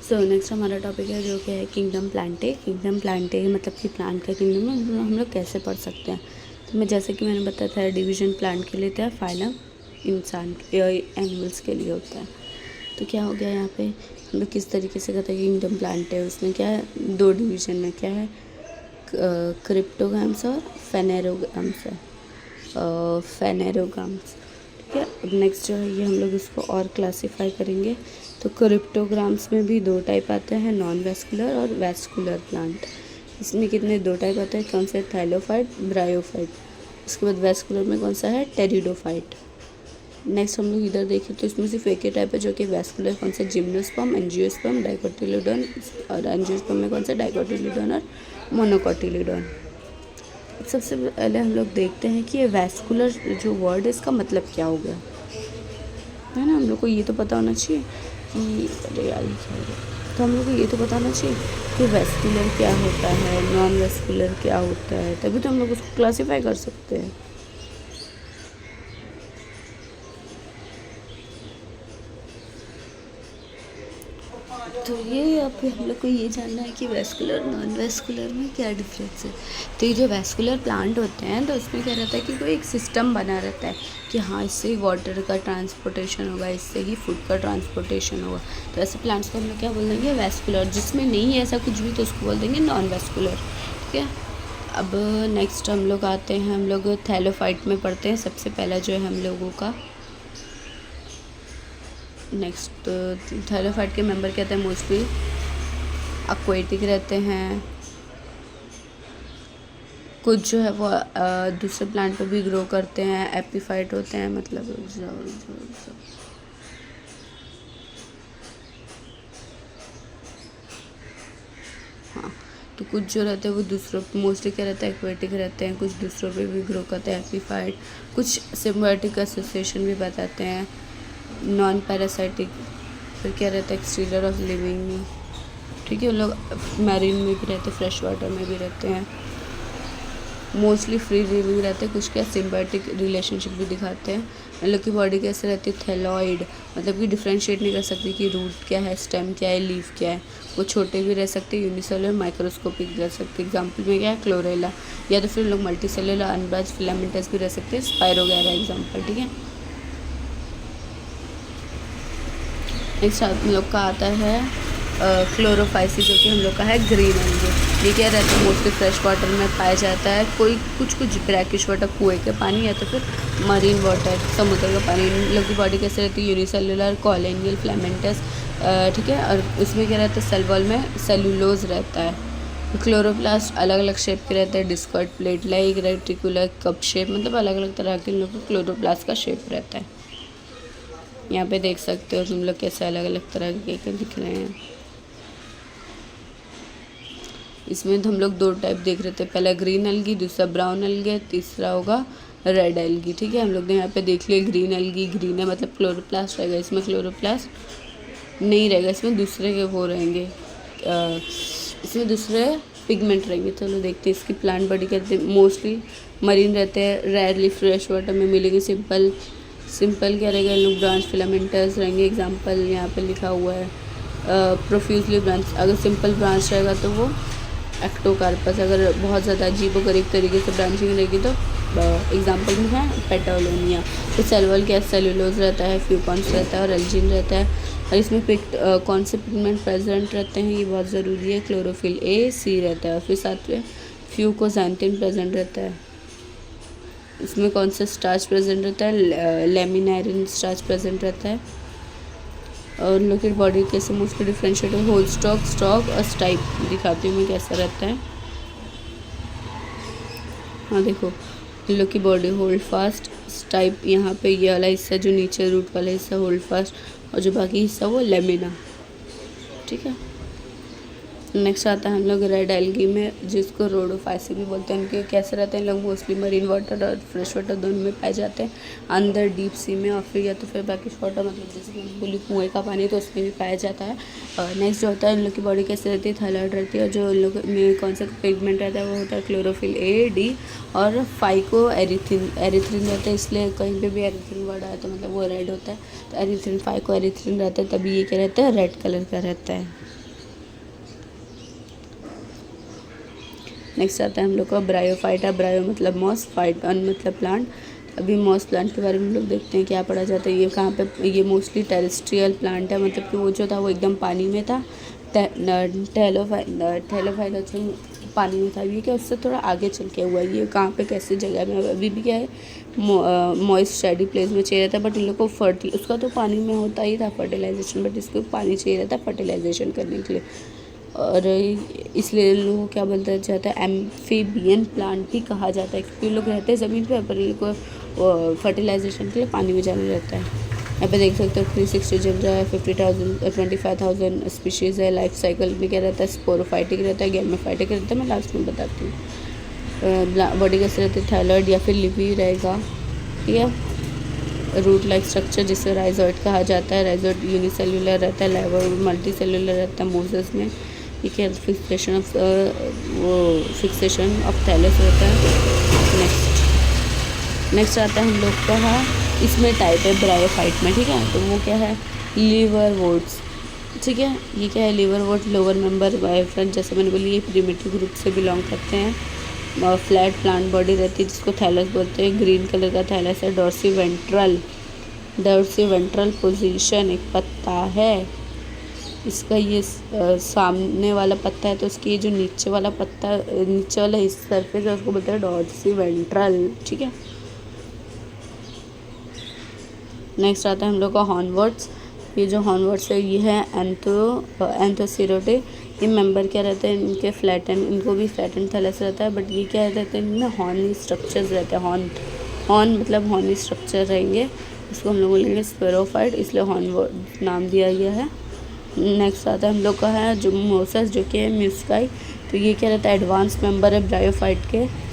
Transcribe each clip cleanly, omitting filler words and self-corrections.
So next हमारा topic है जो कि है किंगडम प्लांटे। किंगडम प्लांटे मतलब कि प्लांट का किंगडम हम लोग कैसे पढ़ सकते हैं। तो मैं जैसे कि मैंने बताया था डिवीजन प्लांट के लिए था, फाइलम इंसान एनिमल्स के लिए होता है। तो क्या हो गया यहाँ पे हम लोग किस तरीके से कहते हैं किंगडम प्लांटे। उसमें क्या है, दो डिवीजन में क्या है, क्रिप्टोगाम्स और फेनेरोगाम्स है, फेनेरोगाम्स। ठीक है, अब नेक्स्ट जो है ये हम लोग इसको और क्लासीफाई करेंगे। तो क्रिप्टोग्राम्स में भी दो टाइप आते हैं, नॉन वेस्कुलर और वेस्कुलर प्लांट। इसमें कितने दो टाइप आते हैं, कौन से, थैलोफाइट, ब्रायोफाइट। उसके बाद वेस्कुलर में कौन सा है, टेरिडोफाइट। नेक्स्ट हम लोग इधर देखें तो इसमें सिर्फ एक ही टाइप है जो कि वेस्कुलर, कौन सा, जिम्नोस्पर्म, एंजियोस्पर्म, डाइकोटिलीडोन। और एंजियोस्पर्म में कौन सा, डाइकोटिलीडोन और मोनोकोटिलीडोन। सबसे पहले हम लोग देखते हैं कि ये वेस्कुलर जो वर्ड है इसका मतलब क्या हो गया, है ना। हम लोग को ये तो पता होना चाहिए कि अरे यार क्या हो गया, तो हम लोग को ये तो पता होना चाहिए कि वेस्कुलर क्या होता है, नॉन वेस्कुलर क्या होता है, तभी तो हम लोग उसको क्लासीफाई कर सकते हैं। तो ये अब हम लोग को ये जानना है कि वेस्कुलर नॉन वेस्कुलर में क्या डिफरेंस है। तो ये जो वेस्कुलर प्लांट होते हैं तो उसमें क्या रहता है कि कोई एक सिस्टम बना रहता है कि हाँ इससे ही वाटर का ट्रांसपोर्टेशन होगा, इससे ही फूड का ट्रांसपोर्टेशन होगा। तो ऐसे प्लांट्स को हम लोग क्या बोल देंगे, वेस्कुलर। जिसमें नहीं है ऐसा कुछ भी तो उसको बोल देंगे नॉन वेस्कुलर। ठीक है, अब नेक्स्ट हम लोग आते हैं, हम लोग थैलोफाइट में पढ़ते हैं। सबसे पहला जो है हम लोगों का नेक्स्ट थैलोफाइट के मेंबर कहते हैं मोस्टली एक्वेटिक रहते हैं, कुछ जो है वो दूसरे प्लांट पर भी ग्रो करते हैं, एपीफाइट होते हैं, मतलब हाँ। तो कुछ जो रहते हैं वो दूसरों मोस्टली क्या रहता है, एक्वेटिक रहते हैं, कुछ दूसरों पे भी ग्रो करते हैं, एपीफाइट। कुछ सिम्बायोटिक एसोसिएशन भी बताते हैं, नॉन पैरासाइटिक। फिर क्या रहता है, एक्सटीरियर ऑफ लिविंग। ठीक है, लोग मैरीन में भी रहते हैं, फ्रेश वाटर में भी रहते हैं, मोस्टली फ्री लिविंग रहते हैं। कुछ क्या सिम्बायोटिक रिलेशनशिप भी दिखाते हैं। इन लोग की बॉडी कैसे रहती है, थैलॉइड, मतलब कि डिफ्रेंशिएट नहीं कर सकती कि रूट क्या है, स्टेम क्या है, लीफ क्या है। वो छोटे भी रह सकते हैं, यूनिसेलुलर, माइक्रोस्कोपिक रह सकते हैं। एग्जाम्पल में क्या है, क्लोरेला। या तो फिर लोग मल्टीसेलुलर, अनब्रांच्ड फिलामेंटस भी रह सकते हैं, स्पाइरोगैरा एग्जाम्पल। ठीक है, नेक्स्ट हम लोग का आता है क्लोरोफाइसी, जो कि हम लोग का है ग्रीन एल्गे। ये क्या रहता है, मोस्टली फ्रेश वाटर में पाया जाता है। कोई कुछ ब्रैकिश वाटर, कुएँ के पानी, या तो फिर मरीन वाटर, समुद्र का पानी। इन लोग की बॉडी कैसे रहती है, यूनिसेलुलर, कॉलोनियल फिलामेंटस। ठीक है, और उसमें क्या रहता है, सेल वॉल में सेलुलोज रहता है। क्लोरोप्लास्ट अलग अलग शेप के रहते हैं, discoid, plate like, reticular, cup shape, मतलब अलग अलग तरह के इन लोग को क्लोरोप्लास्ट का शेप रहता है। यहाँ पे देख सकते हो तुम लोग कैसे अलग अलग तरह के दिख रहे हैं। इसमें हम लोग दो टाइप देख रहे थे, पहला ग्रीन एल्गी, दूसरा ब्राउन एल्गी, तीसरा होगा रेड एल्गी। ठीक है, हम लोग ने यहाँ पे देख लिया ग्रीन एल्गी, ग्रीन है मतलब क्लोरोप्लास्ट रहेगा, इसमें क्लोरोप्लास्ट नहीं रहेगा, इसमें दूसरे के वो रहेंगे, इसमें दूसरे पिगमेंट रहेंगे। चलो देखते हैं इसकी प्लांट बॉडी कहते हैं, मोस्टली मरीन रहते हैं, रेयरली फ्रेश वाटर में मिलेंगे। सिंपल क्या रहेगा, इन लोग ब्रांच फिलामेंटस रहेंगे। एग्जाम्पल यहाँ पे लिखा हुआ है, प्रोफ्यूजली ब्रांच। अगर सिंपल ब्रांच रहेगा तो वो एक्टोकार्पस। अगर बहुत ज़्यादा अजीबोगरीब तरीके से ब्रांचिंग रहेगी तो एग्जाम्पल में है पेटालोनिया। तो सेलवल क्या, सेलुलोज रहता है, फ्यूकॉन्स रहता है और एल्जिन रहता है। और इसमें कौन से पिगमेंट प्रेजेंट रहते हैं, ये बहुत ज़रूरी है, क्लोरोफिल ए, सी रहता है। और फिर साथ में फ्यूकोजैंथिन प्रेजेंट रहता है। इसमें कौन सा स्टार्च प्रेजेंट रहता है, लेमिनारिन स्टार्च प्रेजेंट रहता है। और लोग की बॉडी कैसे मोस्टली डिफ्रेंशिएट है, होल स्टॉक और स्टाइप दिखाती हूँ मैं कैसा रहता है। हाँ देखो, इन लोग की बॉडी होल्ड फास्ट, स्टाइप, यहाँ पे ये वाला हिस्सा जो नीचे रूट वाला हिस्सा होल्ड फास्ट, और जो बाकी हिस्सा वो लेमिना। ठीक है, नेक्स्ट आता है हम लोग रेड एल्गी में, जिसको रोडोफाइसी भी बोलते हैं। उनके कैसे रहते हैं, लोग मोस्टली मरीन वाटर और फ्रेश वाटर दोनों में पाए जाते हैं, अंदर डीप सी में, और फिर या तो फिर ब्रैकिश वाटर, मतलब जैसे कि बोली कुएँ का पानी, तो उसमें भी पाया जाता है। और नेक्स्ट जो होता है, इन लोग की बॉडी कैसे रहती है, थायराइड रहती है। और जो इन लोग में कौन सा पिगमेंट रहता है वो होता है क्लोरोफिल ए, डी और फाइको एरिथ्रिन रहता है। इसलिए कहीं पर भी एरिथ्रिन वर्ड आया तो मतलब वो रेड होता है। तो एरिथ्रिन, फाइको एरिथ्रिन रहता है, तभी ये क्या रहता है, रेड कलर का रहता है। नेक्स्ट आता है हम लोग का ब्रायोफाइटा। ब्रायो मतलब मॉस, फाइटन मतलब प्लांट। अभी मॉस प्लांट के बारे में हम लोग देखते हैं क्या पढ़ा जाता है। ये कहाँ पे, ये मोस्टली टेरेस्ट्रियल प्लांट है, मतलब कि वो जो था वो एकदम पानी में था। टेलोफाइलम पानी में था। ये क्या उससे थोड़ा आगे चल के हुआ है। ये कहाँ पे कैसी जगह में, अभी भी क्या है मॉइस्ट शेडी प्लेस में चाहिए रहता है, बट इन लोग को उसका तो पानी में होता ही था फर्टिलाइजेशन, बट इसको पानी चाहिए रहता है फर्टिलाइजेशन करने के लिए। और इसलिए इन लोगों को क्या बोलता जाता है, एम्फीबियन प्लांट भी कहा जाता है, क्योंकि लोग रहते हैं ज़मीन पे, पर इनको फर्टिलाइजेशन के लिए पानी में जाना रहता है। यहाँ पे देख सकते हो 360 चल रहा है। 25,000 स्पीशीज़ है। लाइफ साइकिल में क्या रहता है, स्पोरोफाइटिक रहता है, गैमेफाइटिक रहता है। मैं लास्ट में बताती हूँ। बॉडी कैसे रहती है, थायलॉइड या फिर लिपी रहेगा, ठीक है। रूट लाइक स्ट्रक्चर जिसे राइजोइड कहा जाता है। राइजोइड यूनिसेल्युलर रहता है, लाइवर मल्टी सेल्युलर रहता है। मोजेस में ये क्या फिक्सेशन ऑफ थैलस रहता है। नेक्स्ट आता है हम लोग का, इसमें टाइप है ब्रायोफाइट में, ठीक है। तो वो क्या है, लीवर वोड्स, ठीक है। ये क्या है, लीवर वोड लोअर मेंबर बायोफ्रंट, जैसे मैंने बोली ये प्रिमिटिव ग्रुप से बिलोंग करते हैं। फ्लैट प्लांट बॉडी रहती है जिसको थैलस बोलते हैं। ग्रीन कलर का थैलस है। डॉर्सी वेंट्रल पोजीशन एक पत्ता है इसका। ये सामने वाला पत्ता है, तो उसकी जो नीचे वाला हिस्सा सरफेस है उसको बोलते हैं डॉर्सी वेंट्रल, ठीक है। नेक्स्ट आता है हम लोग का हॉर्नवर्ड्स। ये जो हॉर्नवर्ड्स है ये है एंथोसीरोटे। ये मेंबर क्या रहते हैं इनके, फ्लैटन, इनको भी फ्लैटन थैलस रहता है, बट ये क्या रहते हैं इनमें हॉर्नी स्ट्रक्चर्स रहते हैं। हॉर्न मतलब हॉर्नी स्ट्रक्चर रहेंगे। इसको हम लोग बोलेंगे स्पेरोफाइट, इसलिए हॉर्नवर्ड नाम दिया गया है। नेक्स्ट आता है हम लोग का है जो मोसस, जो कि है म्यूस्काई। तो ये क्या रहता है, एडवांस मेंबर है ब्रायोफाइट के।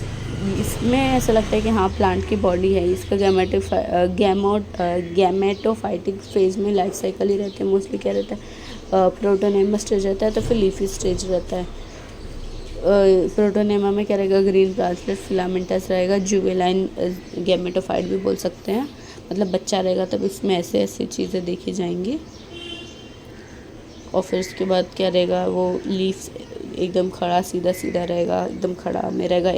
इसमें ऐसा लगता है कि हाँ प्लांट की बॉडी है। इसका गैमेटोफाइटिक फेज में लाइफ साइकिल ही रहते हैं। मोस्टली क्या रहता है, प्रोटोनेमा स्टेज रहता है, तो फिर लीफी स्टेज रहता है। प्रोटोनेमा में क्या रहेगा, ग्रीन प्लांटलेट फिलामेंटस रहेगा। जुवेलाइन गैमेटोफाइट भी बोल सकते हैं, मतलब बच्चा रहेगा तब इसमें ऐसे ऐसे चीज़ें देखी जाएंगी। और फिर उसके बाद क्या रहेगा, वो लीफ एकदम खड़ा सीधा सीधा रहेगा, एकदम खड़ा में रहेगा,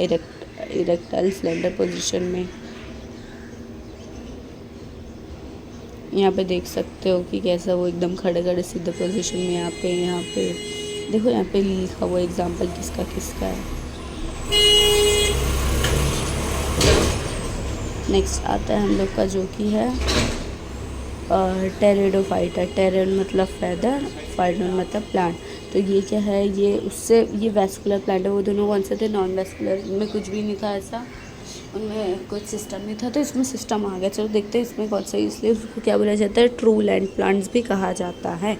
इरेक्टाइल स्लेंडर पोजीशन में। यहाँ पे देख सकते हो कि कैसा वो एकदम खड़े खड़े सीधे पोजीशन में। यहाँ पे देखो, यहाँ पे लिखा हुआ एग्जाम्पल किसका है। नेक्स्ट आता है हम लोग का जो कि है टेरिडोफाइटा। टेरिड मतलब फेदर, फाइटन मतलब प्लांट। तो ये क्या है, ये वैस्कुलर प्लांट है। वो दोनों कौन से थे, नॉन वैस्कुलर, इनमें कुछ भी नहीं था ऐसा, उनमें कुछ सिस्टम नहीं था, तो इसमें सिस्टम आ गया। चलो देखते हैं इसमें कौन सा, इसलिए उसको क्या बोला जाता है, ट्रू लैंड प्लांट्स भी कहा जाता है,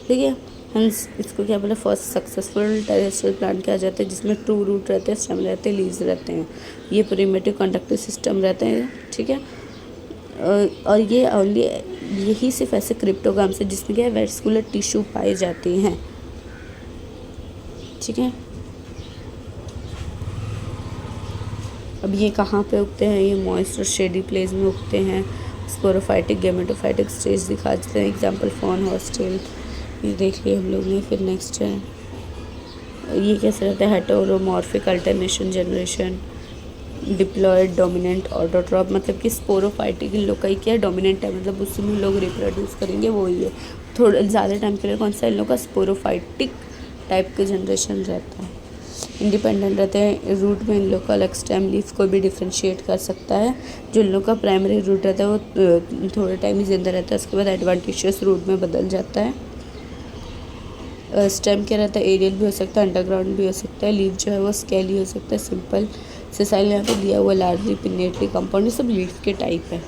ठीक है। हंस इसको क्या बोला, फर्स्ट सक्सेसफुल टेरेस्ट्रियल प्लांट कहा जाता है, जिसमें ट्रू रूट रहते हैं, स्टेम रहते हैं, लीव्स रहते हैं। ये प्रिमिटिव कंडक्टिव सिस्टम रहते हैं, ठीक है। और ये ओनली यही सिर्फ ऐसे क्रिप्टोगाम से जिसमें क्या वैस्कुलर टिश्यू पाए जाते हैं, ठीक है। अब ये कहाँ पे उगते हैं, ये मॉइस्ट और शेडी प्लेस में उगते हैं। स्पोरोफाइटिक गैमेटोफाइटिक स्टेज दिखा देते हैं, एग्जाम्पल फॉन हॉस्टेल, ये देख लिए हम लोग ने। फिर नेक्स्ट है ये कैसे रहता है, heteromorphic alternation generation. Diploid dominant autotroph, मतलब कि स्पोरोफाइटिक इन लोग का ही क्या डोमिनेंट है, मतलब उसमें लोग रिप्रोड्यूस करेंगे, वो ही है। थोड़ा ज़्यादा टाइम के लिए कौन सा इन लोग का स्पोरोफाइटिक टाइप का जनरेशन रहता है। इंडिपेंडेंट रहते हैं। रूट में इन लोग का अलग स्टेम लीफ को भी डिफ्रेंशिएट कर सकता है। जो इन लोग का प्राइमरी रूट रहता है वो थोड़े टाइम ही जिंदा रहता है, उसके बाद एडवांटिशियस रूट में बदल जाता है। स्टेम क्या रहता है, एरियल भी हो सकता है, अंडरग्राउंड भी हो सकता है। लीफ जो है वो स्केली हो सकता है, सिंपल सेसाइल यहाँ पे दिया हुआ, लार्जली पिनेटली कंपाउंड, ये सब लीफ के टाइप है।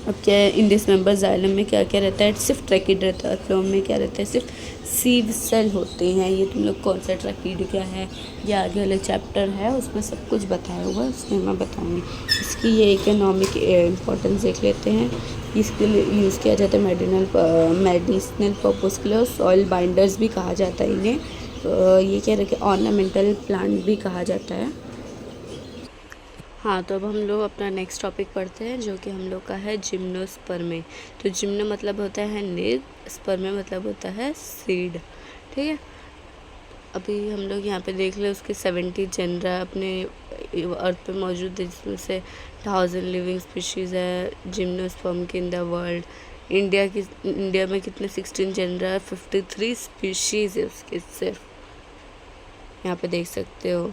अब क्या है, इन दिस मेंबर जाइलम में क्या क्या रहता है, सिर्फ ट्रैकिड रहता है। फ्लोम में क्या रहता है, सिर्फ सीव सेल होते हैं। ये तुम लोग कौन सा ट्रैकिड क्या है, ये आगे वाले चैप्टर है उसमें सब कुछ बताया हुआ है, उसमें मैं बताऊँगी। इसकी ये इकोनॉमिक इम्पोर्टेंस देख लेते हैं। इसके लिए यूज़ किया जाता है मेडिसिनल पर्पज़ के लिए, और सॉइल बाइंडर्स भी कहा जाता है इन्हें। ये क्या रखे, ऑर्नामेंटल प्लांट भी कहा जाता है। हाँ, तो अब हम लोग अपना नेक्स्ट टॉपिक पढ़ते हैं, जो कि हम लोग का है जिम्नोस्पर्मे। तो जिम्नो मतलब होता है निर, स्पर्मे मतलब होता है सीड, ठीक है। अभी हम लोग यहाँ पे देख ले उसके 70 जनरा अपने अर्थ पे मौजूद है, जिसमें से 1000 लिविंग स्पीशीज़ है जिम्नोस्पर्म के इन द वर्ल्ड। इंडिया में कितने 16 जनरा है, 53 स्पीशीज़ है उसके सिर्फ, यहाँ पे देख सकते हो।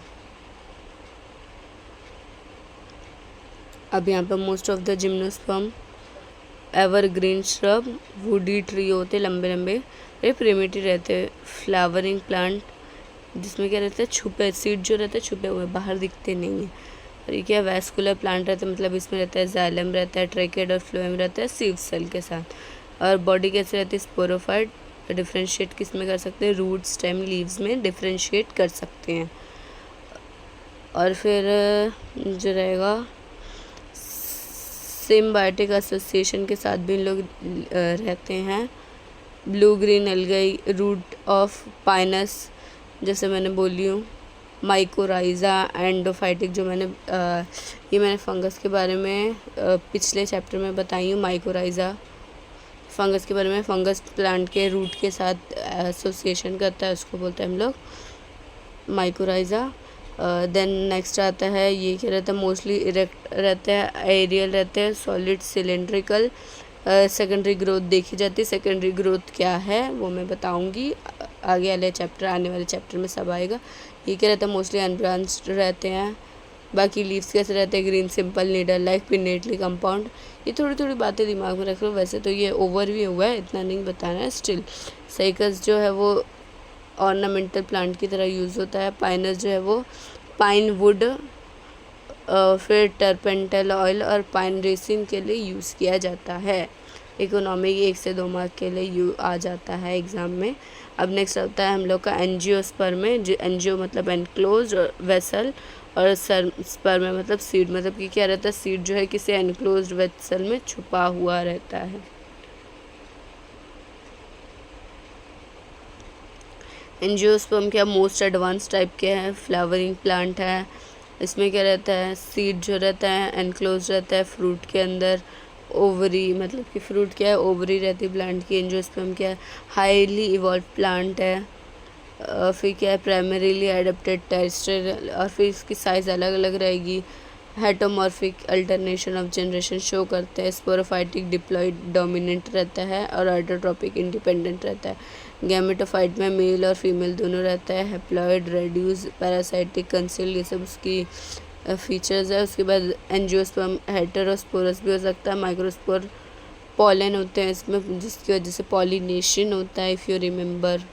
अब यहाँ पे most of the gymnosperm evergreen shrub woody tree होते, लंबे लंबे, ये प्रिमिटिव रहते, फ्लावरिंग प्लांट जिसमें क्या रहता है, छुपे सीड जो रहते हैं छुपे हुए, बाहर दिखते नहीं हैं। और ये क्या वैस्कुलर प्लांट रहता है, मतलब इसमें रहता है जाइलम रहता है, ट्रैकेड और फ्लोएम रहता है सीव सेल के साथ। और बॉडी कैसे रहती है, स्पोरोफाइट। डिफ्रेंशिएट किस में कर सकते हैं, रूट स्टेम लीव्स में डिफ्रेंशिएट कर सकते हैं। और फिर जो रहेगा सिम्बायोटिक एसोसिएशन के साथ भी इन लोग रहते हैं। Blue green algae root of Pinus, जैसे मैंने बोली हूँ, माइकोराइजा एंडोफाइटिक, जो ये मैंने फंगस के बारे में पिछले चैप्टर में बताई हूँ। माइकोराइजा फंगस के बारे में, फंगस प्लांट के रूट के साथ एसोसिएशन करता है, उसको बोलते हैं हम लोग माइकोराइजा। देन नेक्स्ट आता है, ये क्या रहता है, मोस्टली इरेक्ट रहता है, एरियल रहते हैं, सॉलिड सिलेंड्रिकल। सेकेंडरी ग्रोथ देखी जाती है। सेकेंडरी ग्रोथ क्या है वो मैं बताऊंगी आगे आने वाले चैप्टर में सब आएगा। ये क्या रहता है, मोस्टली अनब्रांच्ड रहते हैं। बाकी लीव्स कैसे रहते हैं, green simple needle like pinnately compound. ये थोड़ी थोड़ी बातें दिमाग में रख लो, वैसे तो ये ओवरव्यू हुआ है, इतना नहीं बताना है। स्टिल साइकस जो है वो ऑर्नामेंटल प्लांट की तरह यूज़ होता है। पाइनस जो है वो पाइन वुड, फिर टर्पेंटल ऑयल और पाइन रेसिन के लिए यूज़ किया जाता है। इकोनॉमिक 1 से 2 मार्क के लिए आ जाता है एग्ज़ाम में। अब नेक्स्ट आता है हम लोग का एंजियोस्पर्म में, जो एंजियो मतलब एनक्लोज वेसल, और स्पर्म मतलब सीड, मतलब कि क्या रहता है, सीड जो है किसी एनक्लोज वेसल में छुपा हुआ रहता है। एंजियोस्पर्म क्या मोस्ट एडवांस टाइप के हैं, फ्लावरिंग प्लांट है। इसमें क्या रहता है, सीड जो रहता है एनक्लोज रहता है फ्रूट के अंदर। ओवरी मतलब कि फ्रूट क्या है, ओवरी रहती है प्लांट की। एंजियोस्पर्म क्या है, हाईली इवॉल्व प्लांट है। फिर क्या है, प्राइमरीली एडेप्टेड टेरेस्ट्रियल, और फिर इसकी साइज़ अलग अलग रहेगी। हेटोमॉर्फिक अल्टरनेशन ऑफ जनरेशन शो करते हैं। स्पोरोफाइटिक डिप्लॉइड डोमिनेंट रहता है और ऑटोट्रॉपिक इंडिपेंडेंट रहता है। गैमेटोफाइट में मेल और फीमेल दोनों रहता है। हैप्लॉइड, रेड्यूस, पैरासाइटिक, कंसील, ये सब उसकी फीचर्स है। उसके बाद एंजियोस्पर्म हेटेरोस्पोरस भी हो सकता है। माइक्रोस्पोर पॉलन होते हैं इसमें, जिसकी वजह से पॉलिनेशन होता है, इफ़ यू रिमेंबर।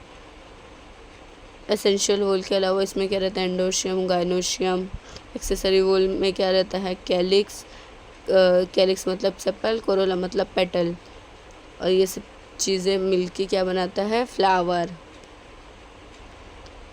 एसेंशियल वोल के अलावा इसमें क्या रहता है, एंडोशियम, गाइनोशियम। एक्सेसरी वोल में क्या रहता है, कैलिक्स, कैलिक्स मतलब सेपल, कोरोला मतलब पेटल, और ये सब चीज़ें मिलके क्या बनाता है, फ्लावर।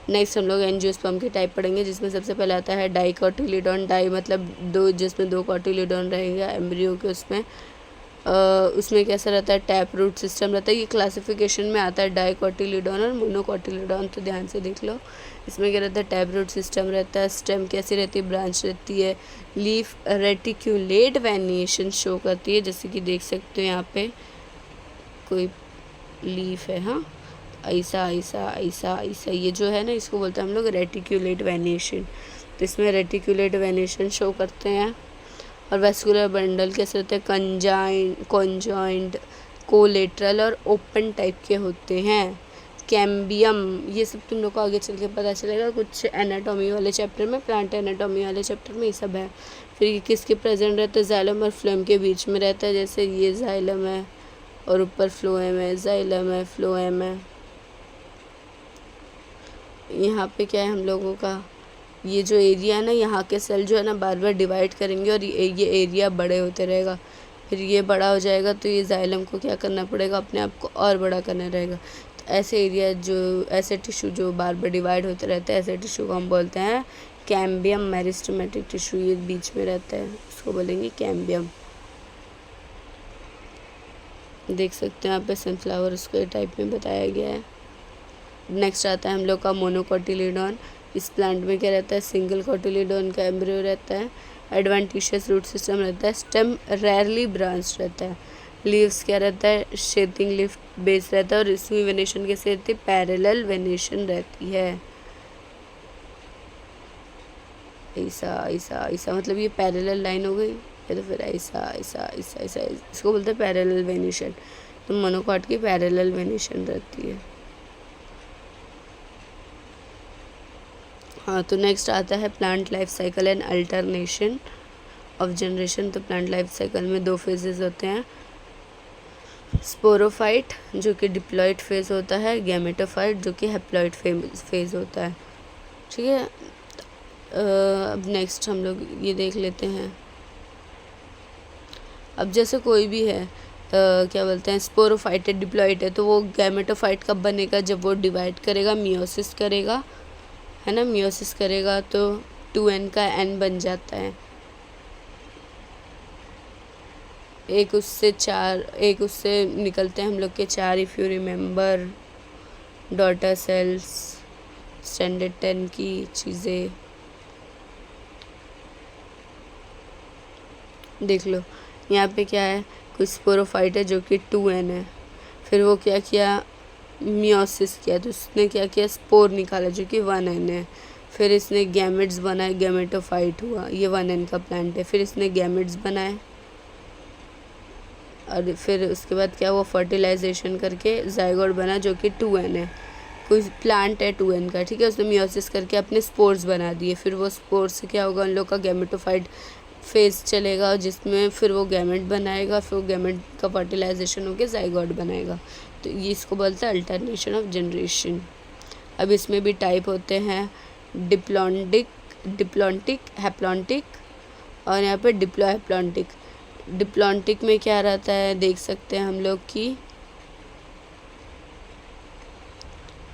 नेक्स्ट हम लोग एंजियोस्पर्म के टाइप पढ़ेंगे, जिसमें सबसे पहले आता है डाइकोटिलीडॉन। डाई मतलब दो, जिसमें 2 कोटिलीडॉन रहेगा एम्ब्रियो के। उसमें कैसा रहता है, टैप रूट सिस्टम रहता है। ये क्लासिफिकेशन में आता है डाइकोटिलीडॉन और मोनोकोटिलीडॉन, तो ध्यान से देख लो। इसमें क्या रहता है, टैप रूट सिस्टम रहता है। स्टेम कैसी रहती है, ब्रांच रहती है। लीफ रेटिक्यूलेट वेनिएशन शो करती है, जैसे कि देख सकते हो यहाँ पे कोई लीफ है, हाँ, ऐसा ऐसा ऐसा ऐसा, ये जो है ना, इसको बोलते हैं हम लोग रेटिक्यूलेट वेनिएशन। तो इसमें रेटिक्यूलेट वेनिएशन शो करते हैं। और वेस्कुलर बंडल कैसे होते हैं, कॉन्जॉइंट, कोलेटरल और ओपन टाइप के होते हैं। कैम्बियम, ये सब तुम लोग को आगे चल के पता चलेगा कुछ एनाटॉमी वाले चैप्टर में, प्लांट एनाटॉमी वाले चैप्टर में ये सब है। फिर ये किसके प्रेजेंट रहता है, जाइलम और फ्लोएम के बीच में रहता है। जैसे ये जाइलम है और ऊपर फ्लोएम है, जाइलम है, फ्लोएम है। यहाँ पे क्या है हम लोगों का, ये जो एरिया है ना, यहाँ के सेल जो है ना बार बार डिवाइड करेंगे और ये एरिया बड़े होते रहेगा। फिर ये बड़ा हो जाएगा तो ये जाइलम को क्या करना पड़ेगा, अपने आप को और बड़ा करना रहेगा। तो ऐसे एरिया जो, ऐसे टिश्यू जो बार बार डिवाइड होते रहते हैं, ऐसे टिश्यू को हम बोलते हैं कैम्बियम मेरिस्टेमेटिक टिश्यू। ये बीच में रहता है, उसको बोलेंगे कैम्बियम। देख सकते हैं यहाँ पे सनफ्लावर उसको टाइप में बताया गया है। नेक्स्ट आता है हम लोग का मोनोकोटिलीडॉन। इस प्लांट में क्या रहता है, सिंगल कोटिलीडॉन का एम्ब्रियो रहता है। एडवेंटिशियस रूट सिस्टम रहता है। स्टेम रेयरली ब्रांच रहता है। लीव्स क्या रहता है, शेथिंग लीफ बेस रहता है। और इसमें वेनेशन कैसे रहती है, पैरेलल वेनेशन रहती है। ऐसा ऐसा ऐसा, मतलब ये पैरेलल लाइन हो गई, या तो फिर ऐसा ऐसा ऐसा ऐसा, इसको बोलते हैं पैरेलल वेनिशन। तो मोनोकॉट की पैरेलल वेनिशन रहती है। हाँ, तो नेक्स्ट आता है plant life cycle and alternation of generation. तो प्लांट लाइफ साइकिल में 2 फेजेस होते हैं, स्पोरोफाइट जो कि डिप्लॉइड फेज होता है, गैमेटोफाइट जो कि हैप्लॉइड फेज होता है। ठीक है, अब नेक्स्ट हम लोग ये देख लेते हैं। अब जैसे कोई भी है क्या बोलते हैं, स्पोरोफाइट है, डिप्लॉइड है, तो वो गैमेटोफाइट कब बनेगा, जब वो डिवाइड करेगा, मियोसिस करेगा, है ना, मियोसिस करेगा तो 2n का n बन जाता है। एक उससे निकलते हैं हम लोग के 4, if you remember, daughter cells, standard 10 की चीज़ें देख लो। यहाँ पे क्या है, कोई स्पोरोफाइट है जो कि 2n है, फिर वो क्या किया, मियोसिस किया, तो उसने क्या किया, स्पोर निकाला जो कि 1n है, फिर इसने गैमेट्स बनाए, गैमेटोफाइट हुआ, ये 1n का प्लांट है, फिर इसने गैमेट्स बनाए, और फिर उसके बाद क्या हुआ, फर्टिलाइजेशन करके जाइगोट बना जो कि 2n है। कोई प्लांट है 2n का, ठीक है, उसने मियोसिस करके अपने स्पोर्स बना दिए, फिर वो स्पोर्स से क्या होगा, उन लोग का गैमेटोफाइट फेज चलेगा, जिसमें फिर वो गैमेट बनाएगा, फिर वो गैमेट का फर्टिलाइजेशन होकर जाइगोट बनाएगा। तो ये इसको बोलते हैं अल्टरनेशन ऑफ जनरेशन। अब इसमें भी टाइप होते हैं डिप्लॉन्टिक, हैप्लॉन्टिक, और यहाँ पे डिप्लोहैप्लॉन्टिक। डिप्लॉन्टिक में क्या रहता है, देख सकते हैं हम लोग कि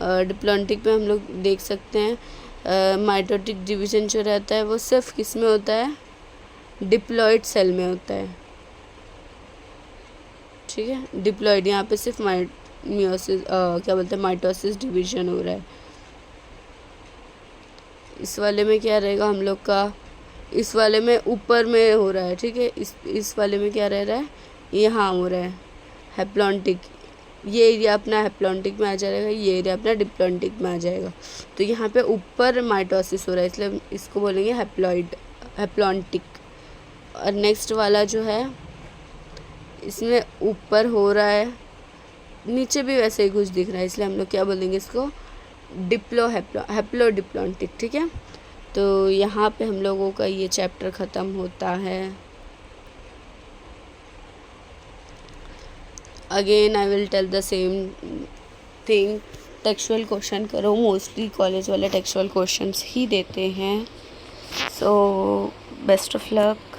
डिप्लॉन्टिक में हम लोग देख सकते हैं माइटोटिक डिवीजन जो रहता है वो सिर्फ किस में होता है, डिप्लॉइड सेल में होता है। ठीक है, डिप्लॉइड, यहाँ पे सिर्फ मियोसिस क्या बोलते हैं, माइटोसिस डिवीजन हो रहा है। इस वाले में क्या रहेगा हम लोग का, इस वाले में ऊपर में हो रहा है, ठीक है, इस वाले में क्या रह रहा है, यहाँ हो रहा है हैप्लॉन्टिक, ये एरिया अपना हैप्लॉन्टिक में आ जाएगा, ये एरिया अपना डिप्लॉन्टिक में आ जाएगा। तो यहाँ पे ऊपर माइटोसिस हो रहा है, इसलिए इसको बोलेंगे हैप्लॉन्टिक। और नेक्स्ट वाला जो है, इसमें ऊपर हो रहा है, नीचे भी वैसे ही कुछ दिख रहा है, इसलिए हम लोग क्या बोलेंगे इसको, हैप्लोडिप्लॉन्टिक। ठीक है, तो यहाँ पे हम लोगों का ये चैप्टर ख़त्म होता है। Again I will tell the same thing, textual question करो, मोस्टली कॉलेज वाले टेक्सचुअल क्वेश्चंस ही देते हैं। So best of luck.